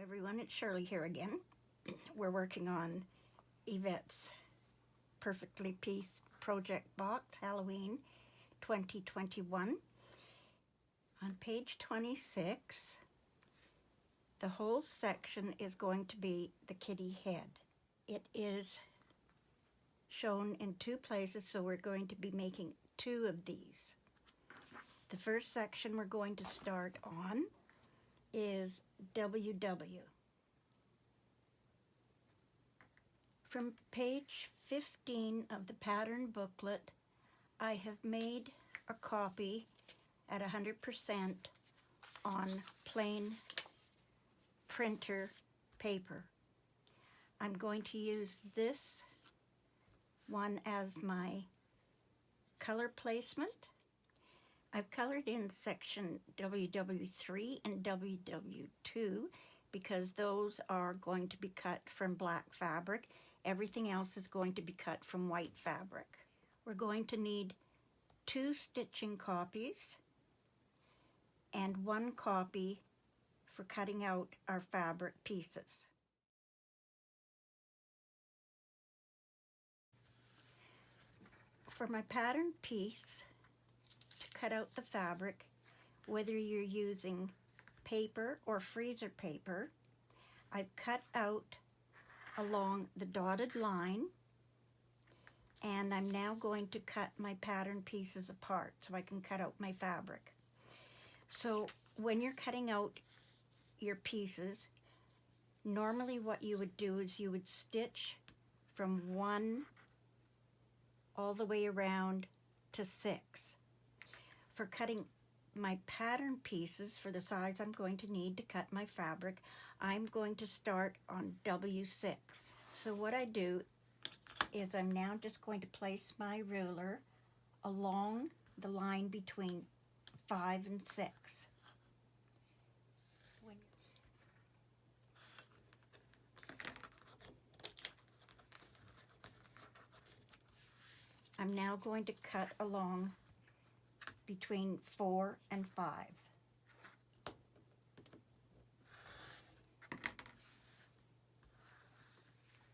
Everyone, it's Shirley here again. We're working on Yvette's Perfectly Pieced Project Box, Halloween 2021. On page 26, the whole section is going to be the kitty head. It is shown in two places, so we're going to be making two of these. The first section we're going to start on is WW. From page 15 of the pattern booklet, I have made a copy at 100% on plain printer paper. I'm going to use this one as my color placement. I've colored in section WW3 and WW2 because those are going to be cut from black fabric. Everything else is going to be cut from white fabric. We're going to need 2 stitching copies and 1 copy for cutting out our fabric pieces. For my pattern piece, to cut out the fabric, whether you're using paper or freezer paper, I've cut out along the dotted line, and I'm now going to cut my pattern pieces apart so I can cut out my fabric. So when you're cutting out your pieces, normally what you would do is you would stitch from 1 all the way around to 6. For cutting my pattern pieces for the size I'm going to need to cut my fabric, I'm going to start on W6. So what I do is I'm now just going to place my ruler along the line between 5 and 6. I'm now going to cut along between 4 and 5.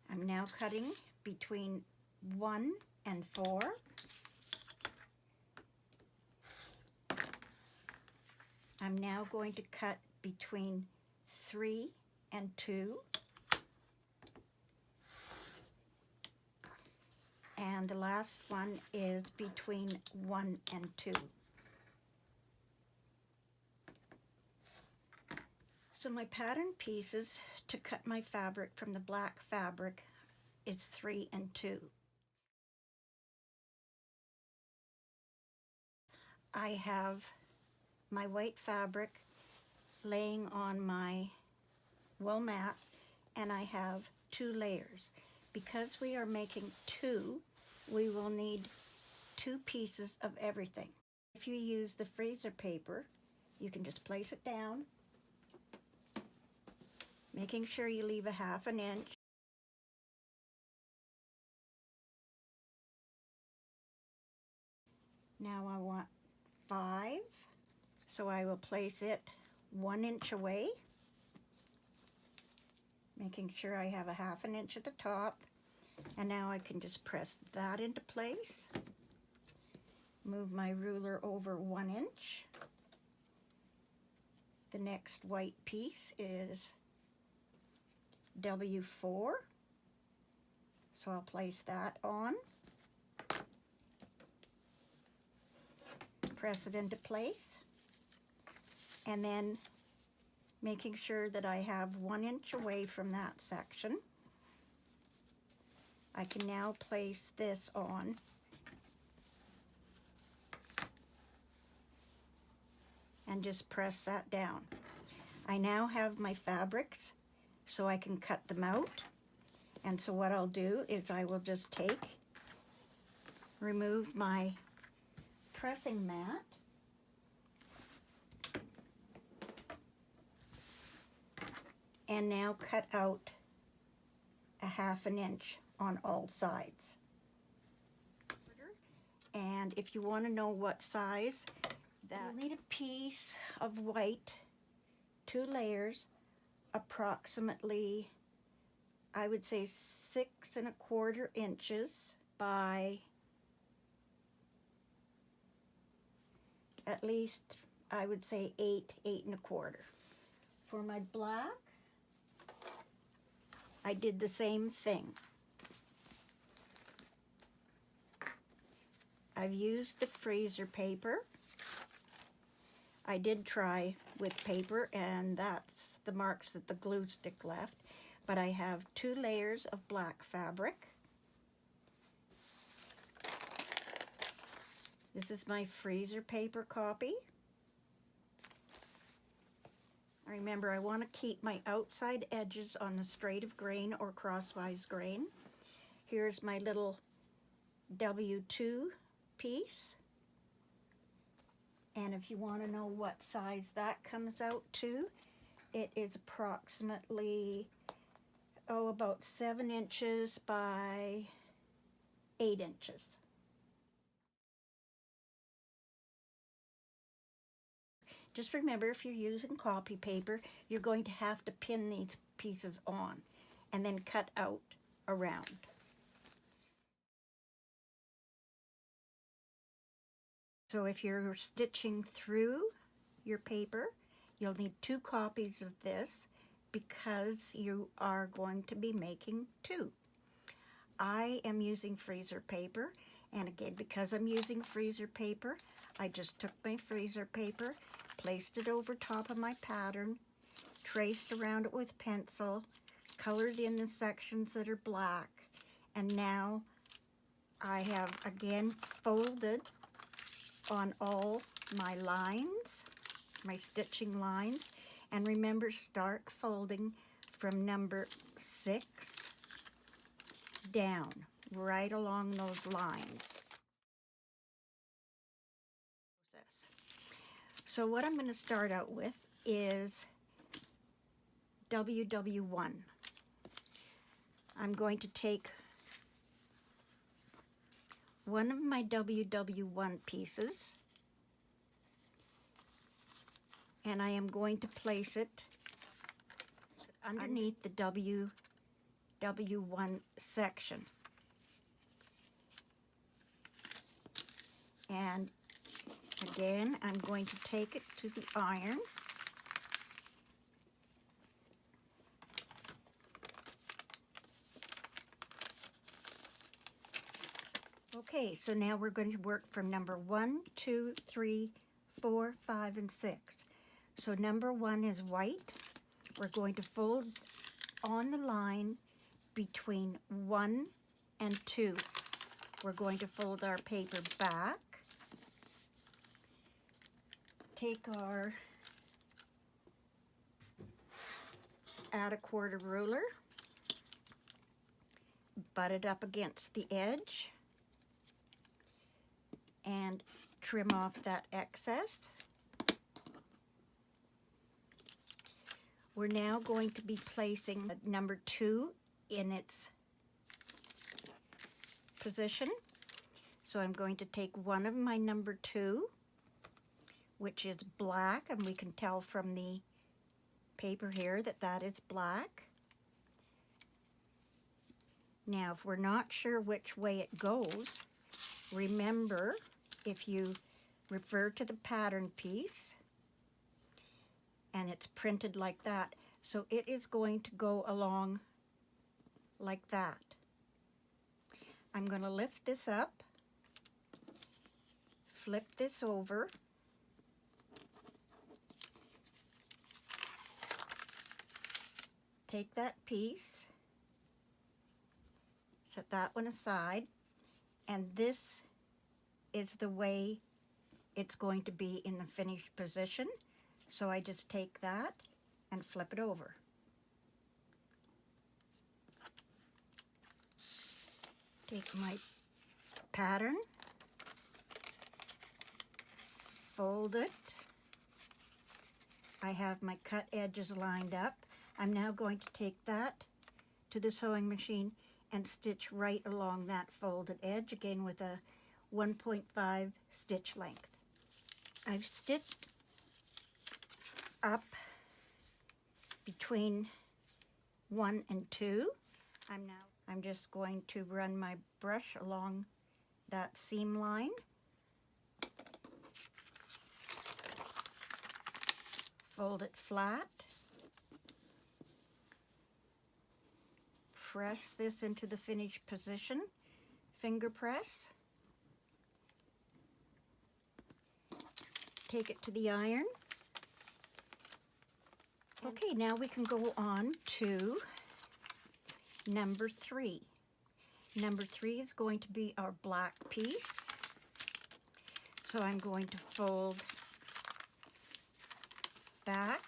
I'm now cutting between 1 and 4. I'm now going to cut between 3 and 2. And the last one is between 1 and 2. So my pattern pieces to cut my fabric from the black fabric is 3 and 2. I have my white fabric laying on my wool mat, and I have 2 layers. Because we are making 2, we will need 2 pieces of everything. If you use the freezer paper, you can just place it down, making sure you leave a 1/2 inch. Now I want 5, so I will place it 1 inch away, making sure I have a 1/2 inch at the top. And now I can just press that into place. Move my ruler over 1 inch. The next white piece is W4. So I'll place that on. Press it into place. And then making sure that I have 1 inch away from that section, I can now place this on and just press that down. I now have my fabrics so I can cut them out. And so what I'll do is I will just remove my pressing mat, and now cut out a 1/2 inch on all sides. And if you want to know what size, you'll need a piece of white, 2 layers approximately, I would say 6¼ inches by at least, I would say 8¼ For my black, I did the same thing. I've used the freezer paper. I did try with paper, and that's the marks that the glue stick left. But I have 2 layers of black fabric. This is my freezer paper copy. Remember, I want to keep my outside edges on the straight of grain or crosswise grain. Here's my little W2 piece. And if you want to know what size that comes out to, it is approximately, about 7 inches by 8 inches. Just remember, if you're using copy paper, you're going to have to pin these pieces on and then cut out around. So if you're stitching through your paper, you'll need 2 copies of this because you are going to be making 2. I am using freezer paper, and again, because I'm using freezer paper, I just took my freezer paper, placed it over top of my pattern, traced around it with pencil, colored in the sections that are black, and now I have again folded on all my lines, my stitching lines, and remember, start folding from number 6 down, right along those lines. So what I'm going to start out with is WW1. I'm going to take one of my WW1 pieces, and I am going to place it underneath the WW1 section. And again, I'm going to take it to the iron. Okay, so now we're going to work from number 1, 2, 3, 4, 5, and 6. So number 1 is white. We're going to fold on the line between 1 and 2. We're going to fold our paper back. Take our add a quarter ruler, butt it up against the edge, and trim off that excess. We're now going to be placing number 2 in its position. So I'm going to take one of my number 2, which is black, and we can tell from the paper here that that is black. Now, if we're not sure which way it goes, remember, if you refer to the pattern piece, and it's printed like that, so it is going to go along like that. I'm going to lift this up, flip this over, take that piece, set that one aside, and this is the way it's going to be in the finished position. So I just take that and flip it over. Take my pattern, fold it. I have my cut edges lined up. I'm now going to take that to the sewing machine and stitch right along that folded edge, again with a 1.5 stitch length. I've stitched up between 1 and 2. I'm just going to run my brush along that seam line. Fold it flat. Press this into the finished position. Finger press. Take it to the iron. Okay, now we can go on to number 3. Number 3 is going to be our black piece. So I'm going to fold back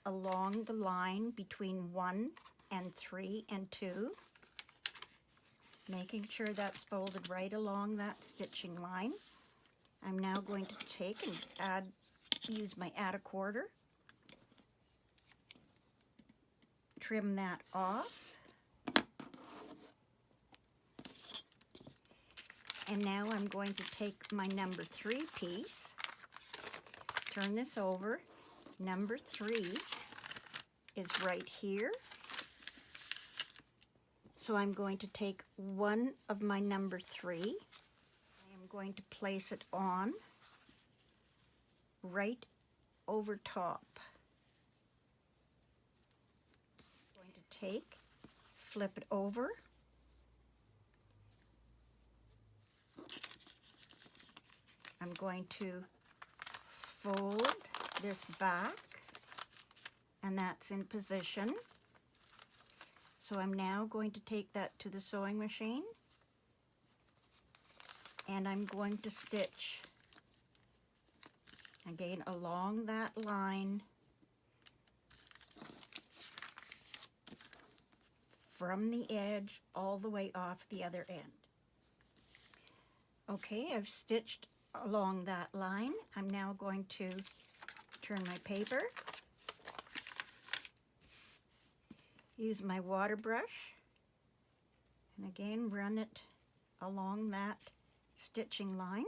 along the line between 1 and 3 and 2, making sure that's folded right along that stitching line. I'm now going to take and use my add a quarter, trim that off, and now I'm going to take my number 3 piece, turn this over. Number 3 is right here. So I'm going to take one of my number 3. I am going to place it on right over top. I'm going to take, flip it over. I'm going to fold this back, and that's in position. So I'm now going to take that to the sewing machine, and I'm going to stitch again along that line from the edge all the way off the other end. Okay, I've stitched along that line. I'm now going to turn my paper, use my water brush, and again run it along that stitching line.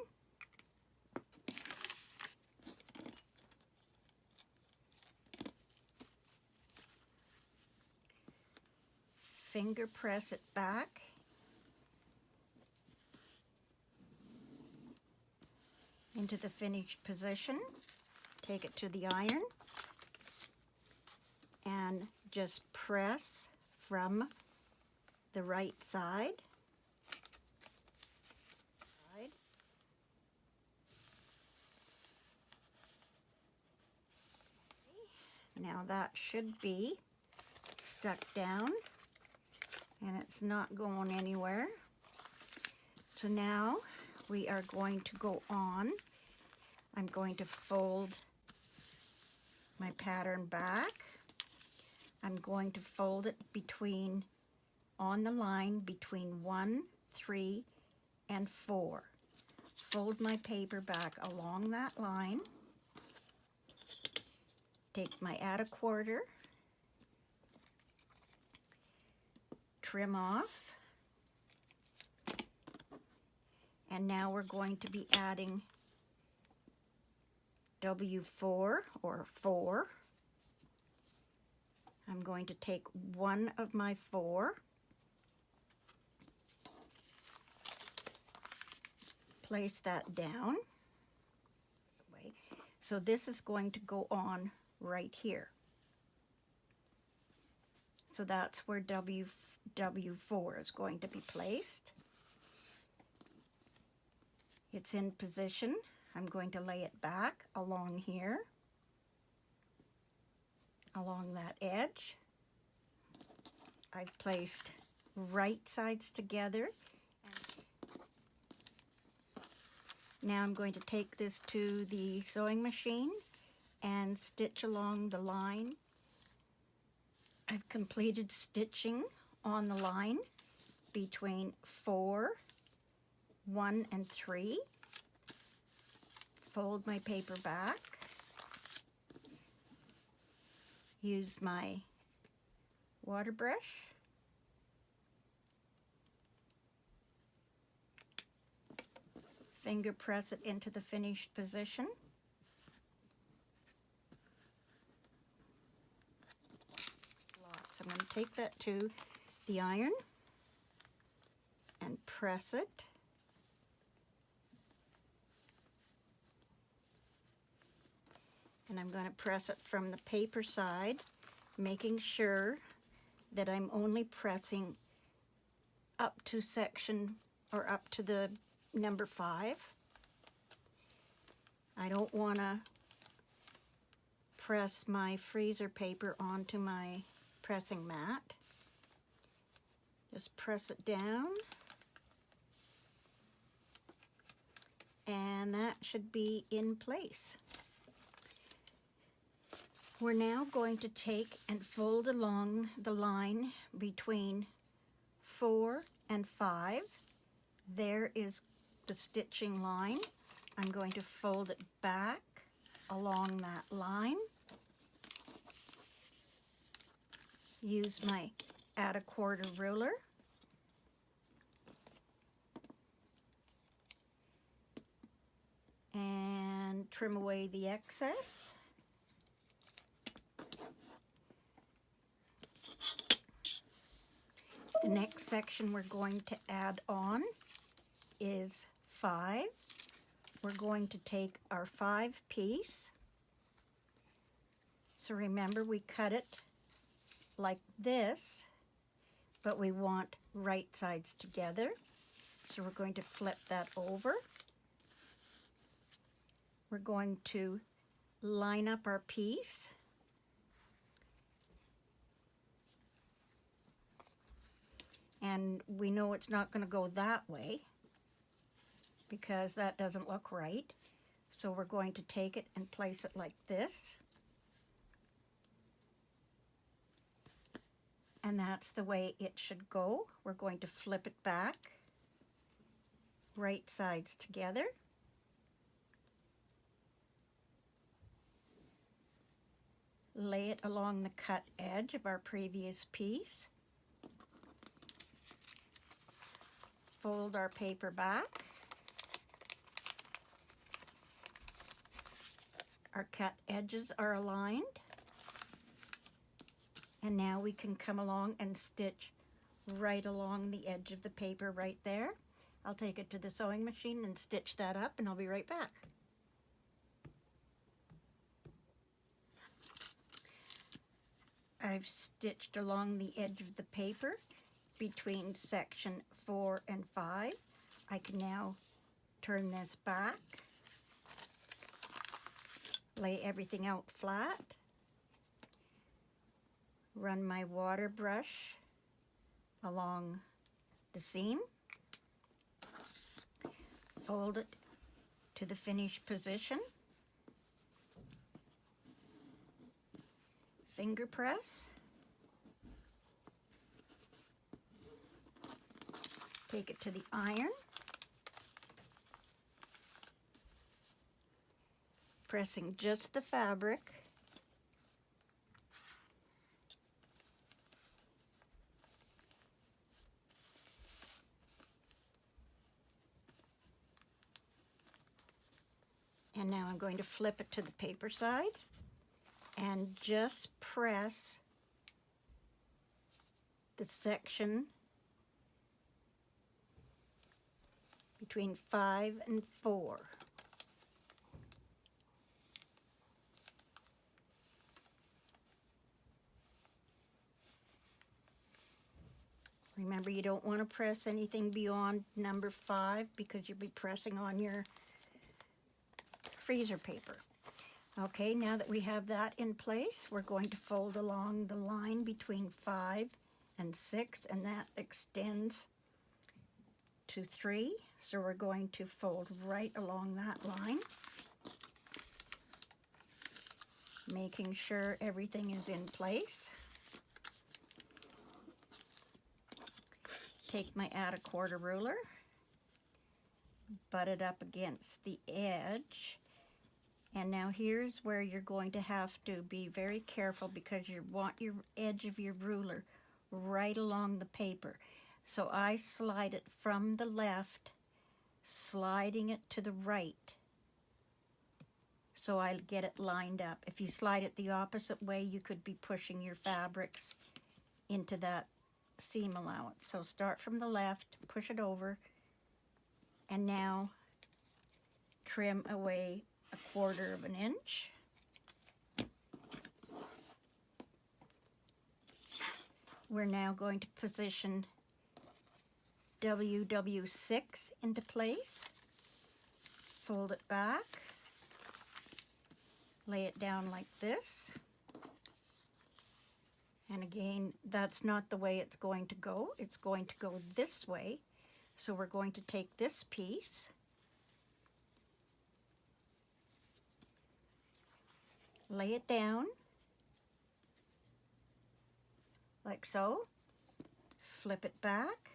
Finger press it back. Into the finished position. Take it to the iron and just press from the right side. Now that should be stuck down and it's not going anywhere. So now we are going to go on. I'm going to fold my pattern back. I'm going to fold it between, on the line between 1, 3, and 4. Fold my paper back along that line. Take my add a quarter, trim off, and now we're going to be adding W4 or 4. I'm going to take one of my 4, place that down. So this is going to go on right here. So that's where W4 is going to be placed. It's in position. I'm going to lay it back along here, along that edge. I've placed right sides together. Now I'm going to take this to the sewing machine and stitch along the line. I've completed stitching on the line between 4, 1, and 3. Fold my paper back. Use my water brush. Finger press it into the finished position. take that to the iron and press it. And I'm going to press it from the paper side, making sure that I'm only pressing up to section, or up to the number 5. I don't want to press my freezer paper onto my pressing mat. Just press it down. And that should be in place. We're now going to take and fold along the line between 4 and 5. There is the stitching line. I'm going to fold it back along that line. Use my add a quarter ruler. And trim away the excess. The next section we're going to add on is 5. We're going to take our 5 piece. So remember, we cut it like this, but we want right sides together. So we're going to flip that over. We're going to line up our piece. And we know it's not going to go that way because that doesn't look right. So we're going to take it and place it like this. And that's the way it should go. We're going to flip it back, right sides together. Lay it along the cut edge of our previous piece. Fold our paper back. Our cut edges are aligned. And now we can come along and stitch right along the edge of the paper right there. I'll take it to the sewing machine and stitch that up, and I'll be right back. I've stitched along the edge of the paper between section 4 and 5. I can now turn this back, lay everything out flat, run my water brush along the seam, fold it to the finished position, finger press, take it to the iron, pressing just the fabric, and now I'm going to flip it to the paper side and just press the section between 5 and 4. Remember, you don't want to press anything beyond number 5 because you'll be pressing on your freezer paper. Okay, now that we have that in place, we're going to fold along the line between 5 and 6, and that extends to 3. So we're going to fold right along that line, making sure everything is in place. Take my add a quarter ruler, butt it up against the edge. And now here's where you're going to have to be very careful because you want your edge of your ruler right along the paper. So I slide it from the left, sliding it to the right, so I get it lined up. If you slide it the opposite way, you could be pushing your fabrics into that seam allowance. So start from the left, push it over, and now trim away 1/4 of an inch. We're now going to position WW6 into place. Fold it back. Lay it down like this. And again, that's not the way it's going to go. It's going to go this way. So we're going to take this piece, lay it down, like so, flip it back,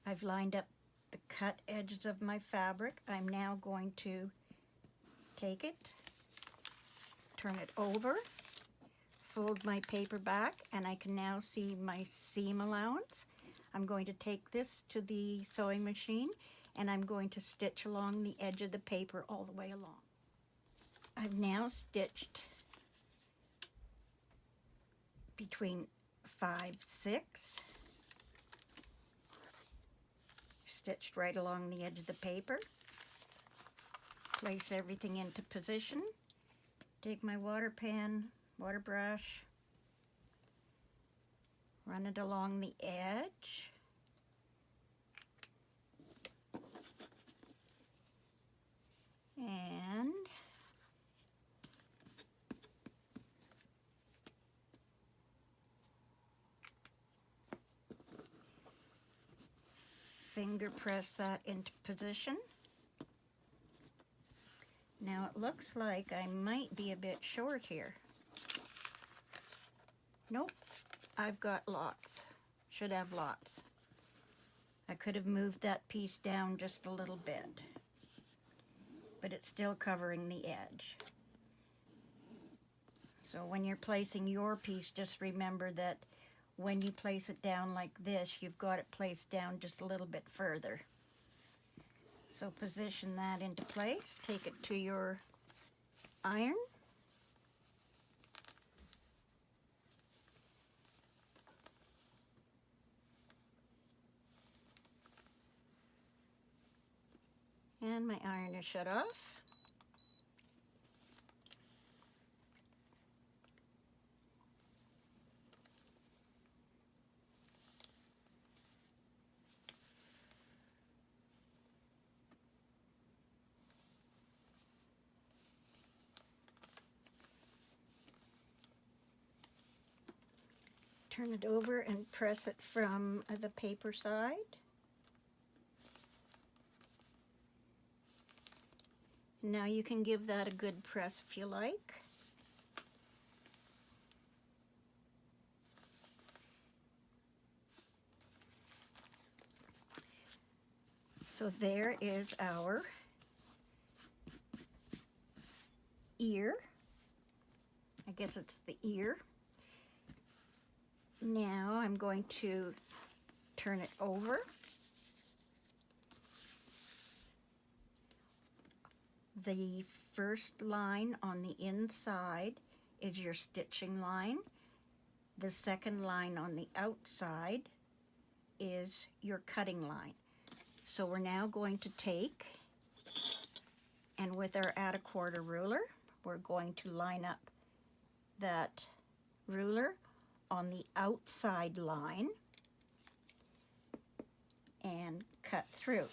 I've lined up the cut edges of my fabric. I'm now going to take it, turn it over, fold my paper back, and I can now see my seam allowance. I'm going to take this to the sewing machine and I'm going to stitch along the edge of the paper all the way along. I've now stitched between 5, 6, stitched right along the edge of the paper. Place everything into position. Take my water pan, water brush, run it along the edge. And finger press that into position. Now it looks like I might be a bit short here. Nope, I've got lots. Should have lots. I could have moved that piece down just a little bit, but it's still covering the edge. So when you're placing your piece, just remember that when you place it down like this, you've got it placed down just a little bit further. So position that into place, take it to your iron. And my iron is shut off. Turn it over and press it from the paper side. Now you can give that a good press if you like. So there is our ear. I guess it's the ear. Now I'm going to turn it over. The first line on the inside is your stitching line. The second line on the outside is your cutting line. So we're now going to take, and with our add a quarter ruler, we're going to line up that ruler on the outside line and cut through.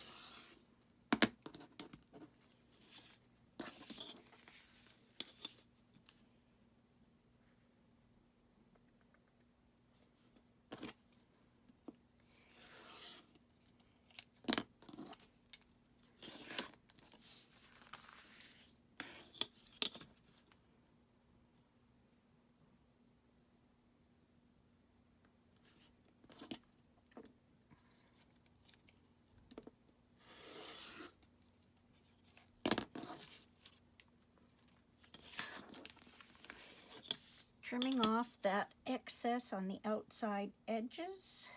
Trimming off that excess on the outside edges.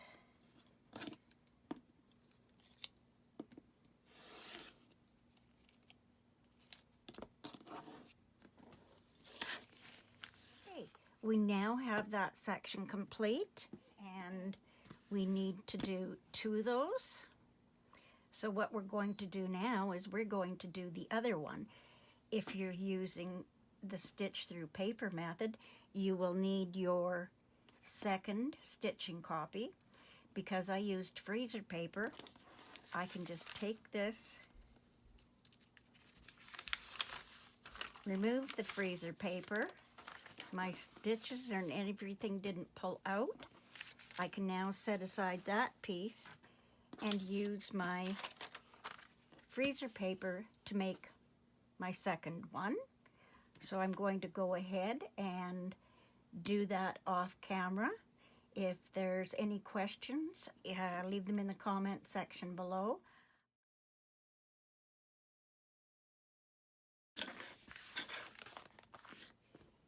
We now have that section complete, and we need to do 2 of those. So what we're going to do now is we're going to do the other one. If you're using the stitch through paper method, you will need your second stitching copy. Because I used freezer paper, I can just take this, remove the freezer paper. My stitches and everything didn't pull out. I can now set aside that piece and use my freezer paper to make my second one. So I'm going to go ahead and do that off camera. If there's any questions, leave them in the comment section below.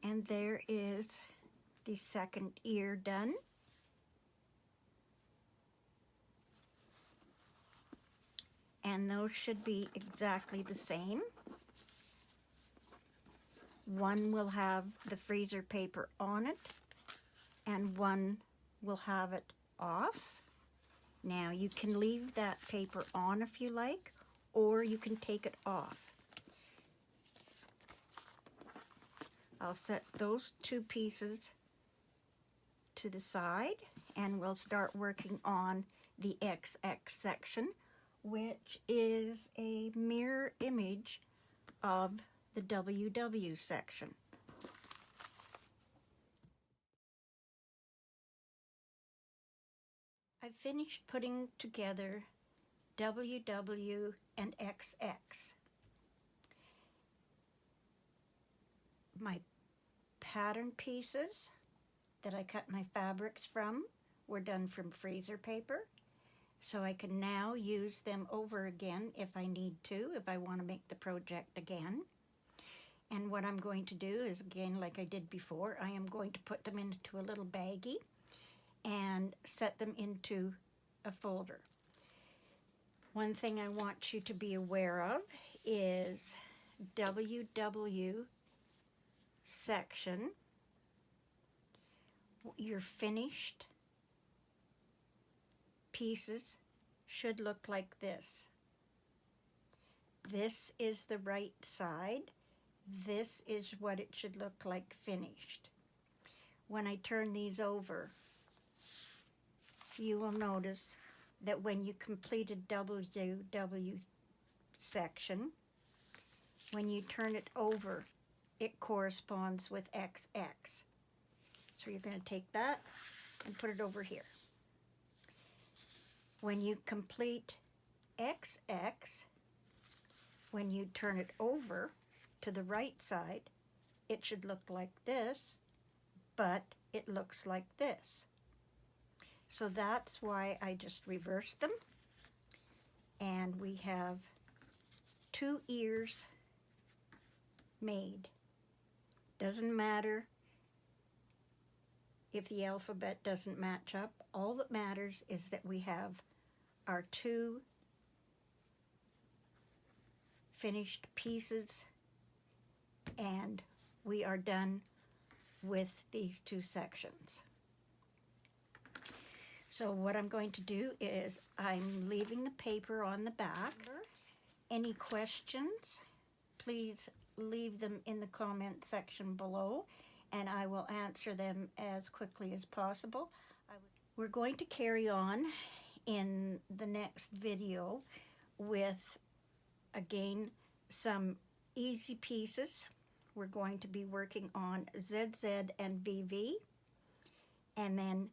And there is the second ear done. And those should be exactly the same. One will have the freezer paper on it, and one will have it off. Now you can leave that paper on if you like, or you can take it off. I'll set those 2 pieces to the side, and we'll start working on the XX section, which is a mirror image of the WW section. I've finished putting together WW and XX. My pattern pieces that I cut my fabrics from were done from freezer paper, so I can now use them over again if I need to, if I want to make the project again. And what I'm going to do is, again, like I did before, I am going to put them into a little baggie and set them into a folder. One thing I want you to be aware of is WW section. Your finished pieces should look like this. This is the right side. This is what it should look like finished. When I turn these over, you will notice that when you completed WW section, when you turn it over, it corresponds with XX. So you're going to take that and put it over here. When you complete XX, when you turn it over to the right side, it should look like this, but it looks like this. So that's why I just reversed them. And we have 2 ears made. Doesn't matter if the alphabet doesn't match up. All that matters is that we have our 2 finished pieces, and we are done with these 2 sections. So what I'm going to do is I'm leaving the paper on the back. Any questions, please leave them in the comment section below, and I will answer them as quickly as possible. We're going to carry on in the next video with, again, some easy pieces. We're going to be working on ZZ and VV, and then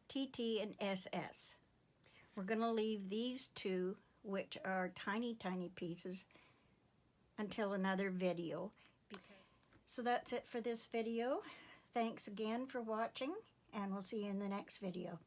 TT and SS. We're going to leave these 2, which are tiny, tiny pieces, until another video. So that's it for this video. Thanks again for watching, and we'll see you in the next video.